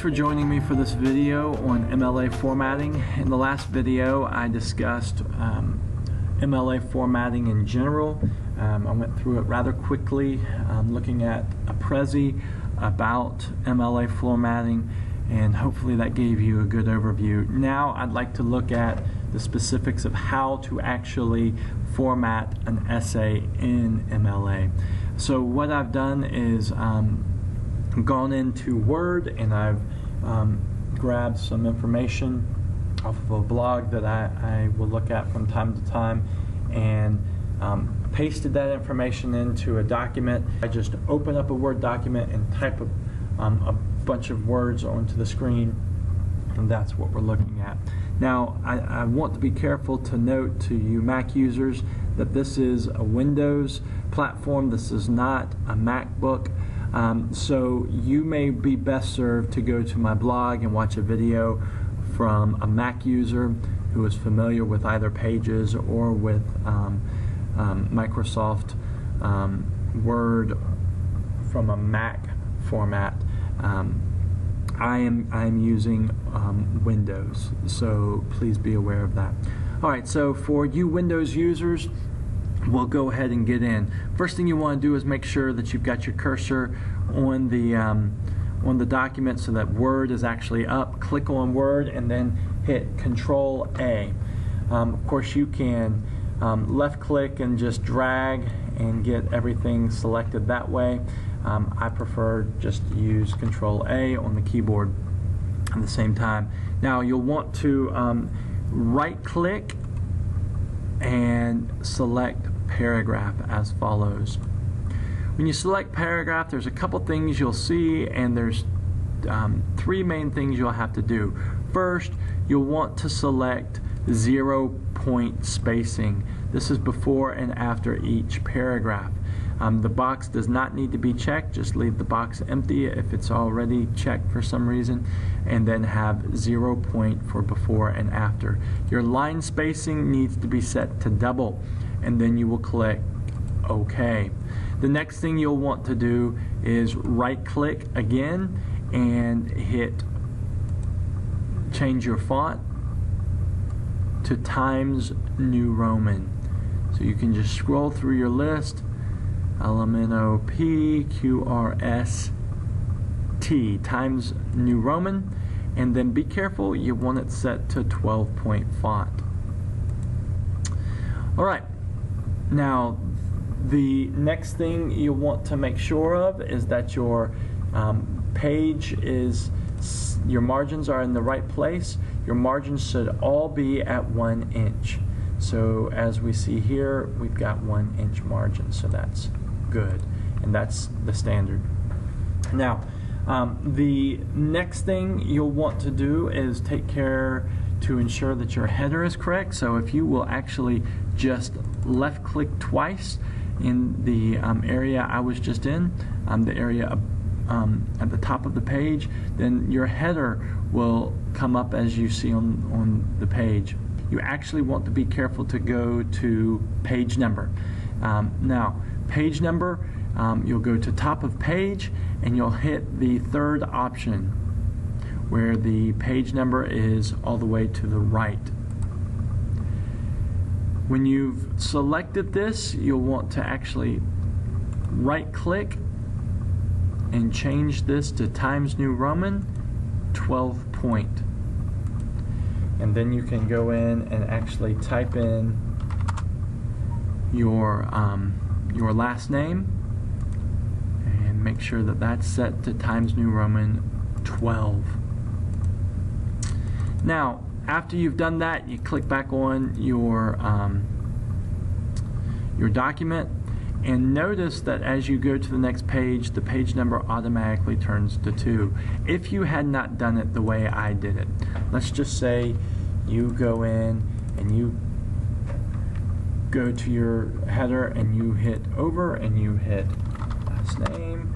for joining me for this video on MLA formatting. In the last video I discussed MLA formatting in general. I went through it rather quickly, looking at a Prezi about MLA formatting, and hopefully that gave you a good overview. Now I'd like to look at the specifics of how to actually format an essay in MLA. So what I've done is gone into Word, and I've grabbed some information off of a blog that I will look at from time to time, and pasted that information into a document. I just open up a Word document and type a bunch of words onto the screen, and that's what we're looking at. Now I want to be careful to note to you Mac users that this is a Windows platform. This is not a MacBook. So you may be best served to go to my blog and watch a video from a Mac user who is familiar with either Pages or with Microsoft Word from a Mac format. I am using Windows, so please be aware of that. Alright, so for you Windows users, we'll go ahead and get in. First thing you want to do is make sure that you've got your cursor on the document so that Word is actually up. Click on Word and then hit Control A. Of course you can left click and just drag and get everything selected that way. I prefer just to use Control A on the keyboard at the same time. Now you'll want to right click and select paragraph as follows. When you select paragraph, there's a couple things you'll see, and there's three main things you'll have to do. First, you'll want to select 0-point spacing. This is before and after each paragraph. The box does not need to be checked. Just leave the box empty if it's already checked for some reason, and then have 0 point for before and after. Your line spacing needs to be set to double, and then you will click OK. The next thing you'll want to do is right click again and hit change your font to Times New Roman. So you can just scroll through your list, LMNOP Times New Roman, and then be careful, you want it set to 12-point font. Alright, now the next thing you want to make sure of is that your page is, your margins are in the right place. Your margins should all be at 1 inch. So as we see here, we've got 1 inch margin, so that's good, and that's the standard. Now the next thing you'll want to do is take care to ensure that your header is correct. So if you will actually just left click twice in the area I was just in, the area at the top of the page, then your header will come up as you see on the page. You actually want to be careful to go to page number. Now page number, you'll go to top of page and you'll hit the third option where the page number is all the way to the right. When you've selected this, you'll want to actually right click and change this to Times New Roman 12-point. And then you can go in and actually type in your last name and make sure that that's set to Times New Roman 12. Now after you've done that, you click back on your document, and notice that as you go to the next page, the page number automatically turns to 2 if you had not done it the way I did it. Let's just say you go in and you go to your header and you hit over and you hit last name,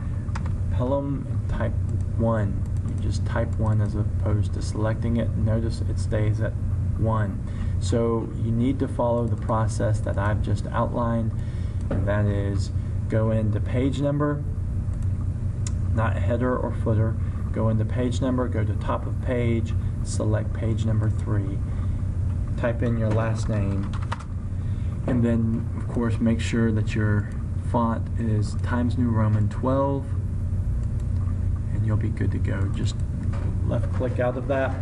Pelham, and type 1. You just type 1 as opposed to selecting it. Notice it stays at 1. So you need to follow the process that I've just outlined, and that is go into page number, not header or footer, go into page number, go to top of page, select page number 3, type in your last name, and then of course make sure that your font is Times New Roman 12, and you'll be good to go. Just left click out of that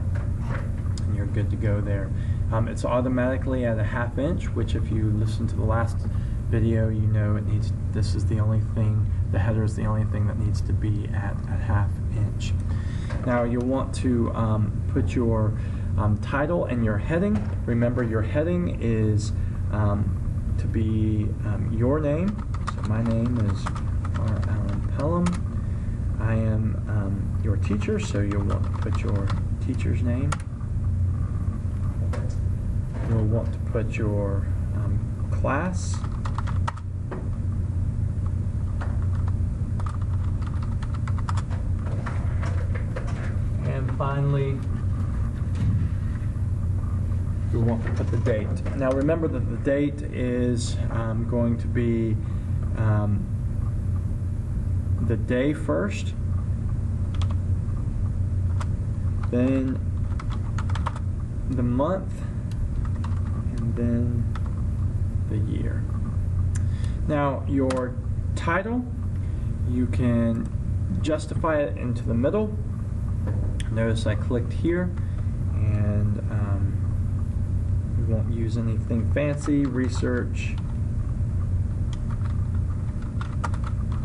and you're good to go there. It's automatically at a 1/2 inch, which if you listen to the last video, you know it needs, this is the only thing, the header is the only thing that needs to be at a 1/2 inch. Now you'll want to put your title and your heading. Remember, your heading is to be your name. So my name is R. Allen Pelham. I am your teacher, so you'll want to put your teacher's name. You'll want to put your class. And finally, you'll want to put the date. Now remember that the date is going to be the day first, then the month, and then the year. Now your title, you can justify it into the middle. Notice I clicked here, and we won't use anything fancy. Research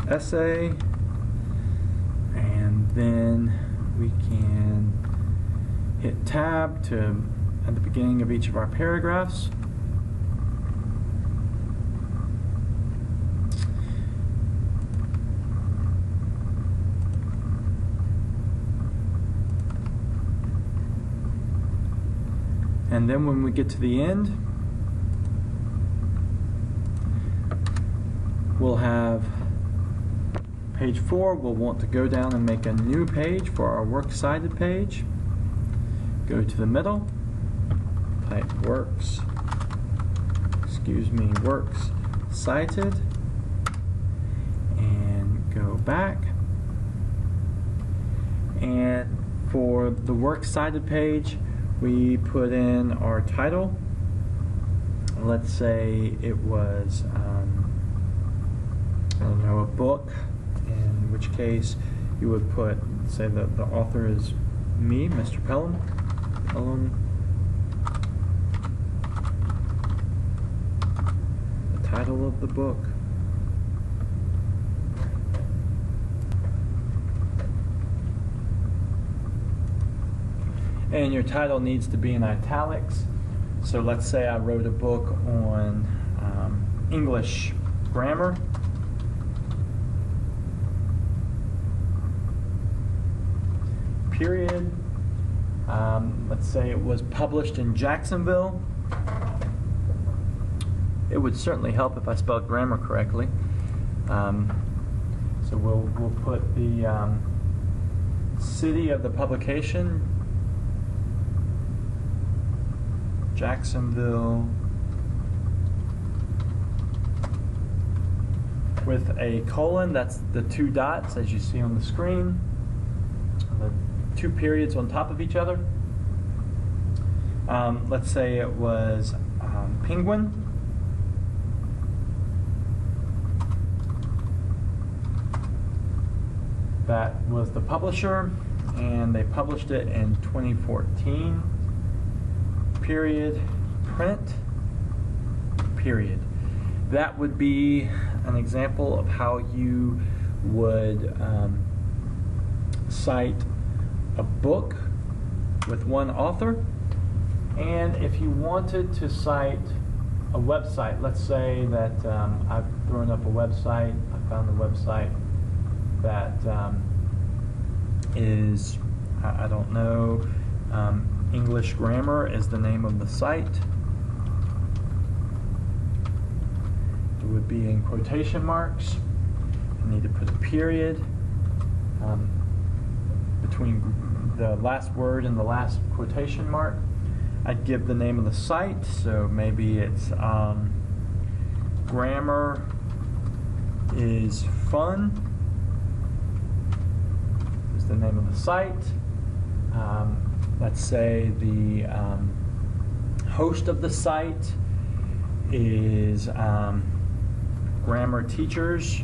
essay, and then we can hit tab to at the beginning of each of our paragraphs. And then when we get to the end, we'll have page 4. We'll want to go down and make a new page for our works cited page. Go to the middle, type works cited, and go back. And for the works cited page, we put in our title. Let's say it was, I don't know, a book, in which case you would put, say that the author is me, Mr. Pelham. The title of the book. And your title needs to be in italics. So let's say I wrote a book on English grammar. Period. Let's say it was published in Jacksonville. It would certainly help if I spelled grammar correctly. So we'll put the city of the publication, Jacksonville, with a colon. That's the 2 dots as you see on the screen. The 2 periods on top of each other. Let's say it was Penguin. That was the publisher, and they published it in 2014. Period, print, period. That would be an example of how you would cite a book with one author. And if you wanted to cite a website, let's say that I've thrown up a website, I found a website that is, I don't know, English Grammar is the name of the site. It would be in quotation marks. I need to put a period between the last word and the last quotation mark. I'd give the name of the site, so maybe it's Grammar is Fun is the name of the site. Let's say the host of the site is Grammar Teachers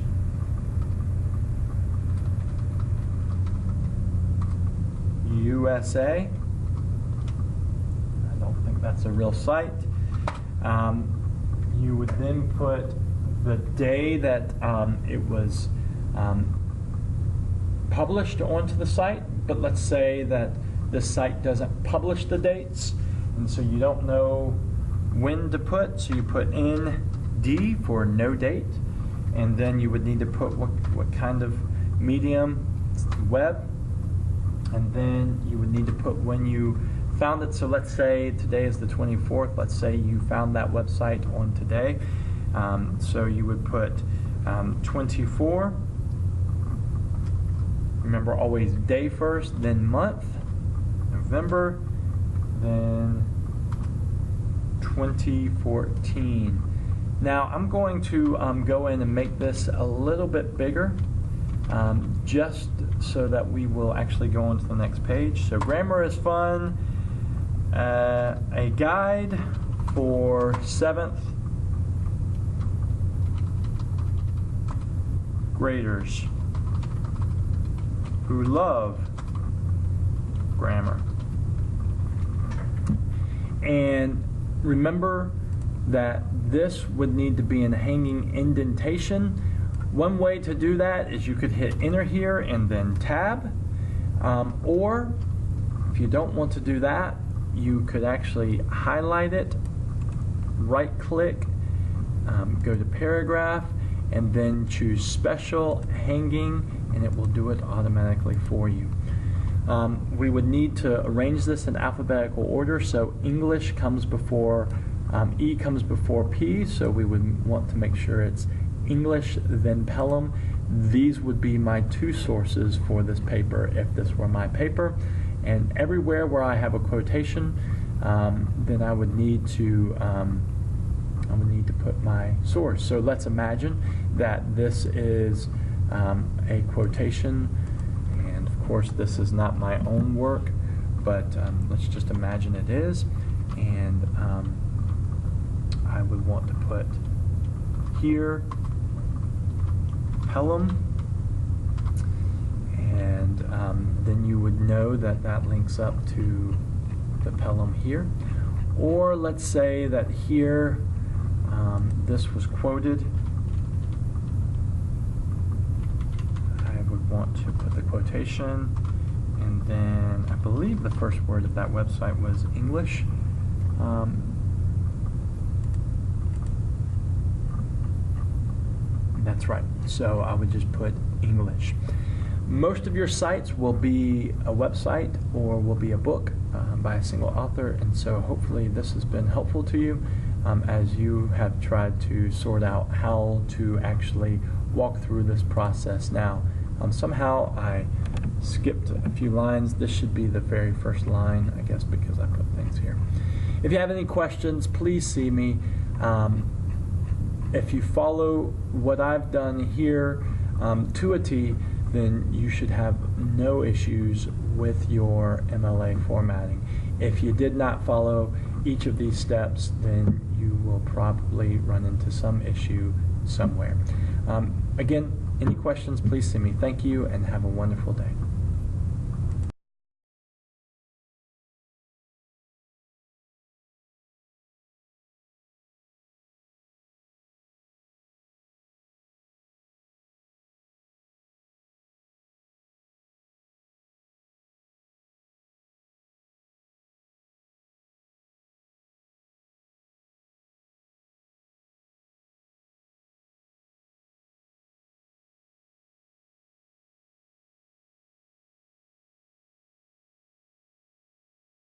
USA. I don't think that's a real site. You would then put the day that it was published onto the site, but let's say that the site doesn't publish the dates, and so you don't know when to put, so you put ND for no date, and then you would need to put what kind of medium, web, and then you would need to put when you found it. So let's say today is the 24th. Let's say you found that website on today. So you would put 24. Remember, always day first, then month, November, then 2014. Now I'm going to go in and make this a little bit bigger, just so that we will actually go on to the next page. So grammar is fun. A guide for 7th graders who love grammar. And remember that this would need to be in hanging indentation. One way to do that is you could hit enter here and then tab, or if you don't want to do that, you could actually highlight it, right click, go to paragraph, and then choose special hanging, and it will do it automatically for you. We would need to arrange this in alphabetical order, so English comes before, E comes before P, so we would want to make sure it's English, then Pelham. These would be my two sources for this paper if this were my paper. And everywhere where I have a quotation, then I would need to put my source. So let's imagine that this is a quotation, and of course this is not my own work, but let's just imagine it is, and I would want to put here Pelham, and then you would know that that links up to the Pelham here. Or let's say that here this was quoted. I would want to put the quotation, and then I believe the first word of that website was English. That's right, so I would just put English. Most of your sites will be a website or will be a book by a single author, and so hopefully this has been helpful to you as you have tried to sort out how to actually walk through this process. Now, somehow I skipped a few lines. This should be the very first line, I guess, because I put things here. If you have any questions, please see me. If you follow what I've done here to a T, then you should have no issues with your MLA formatting. If you did not follow each of these steps, then you will probably run into some issue somewhere. Again, any questions, please see me. Thank you and have a wonderful day.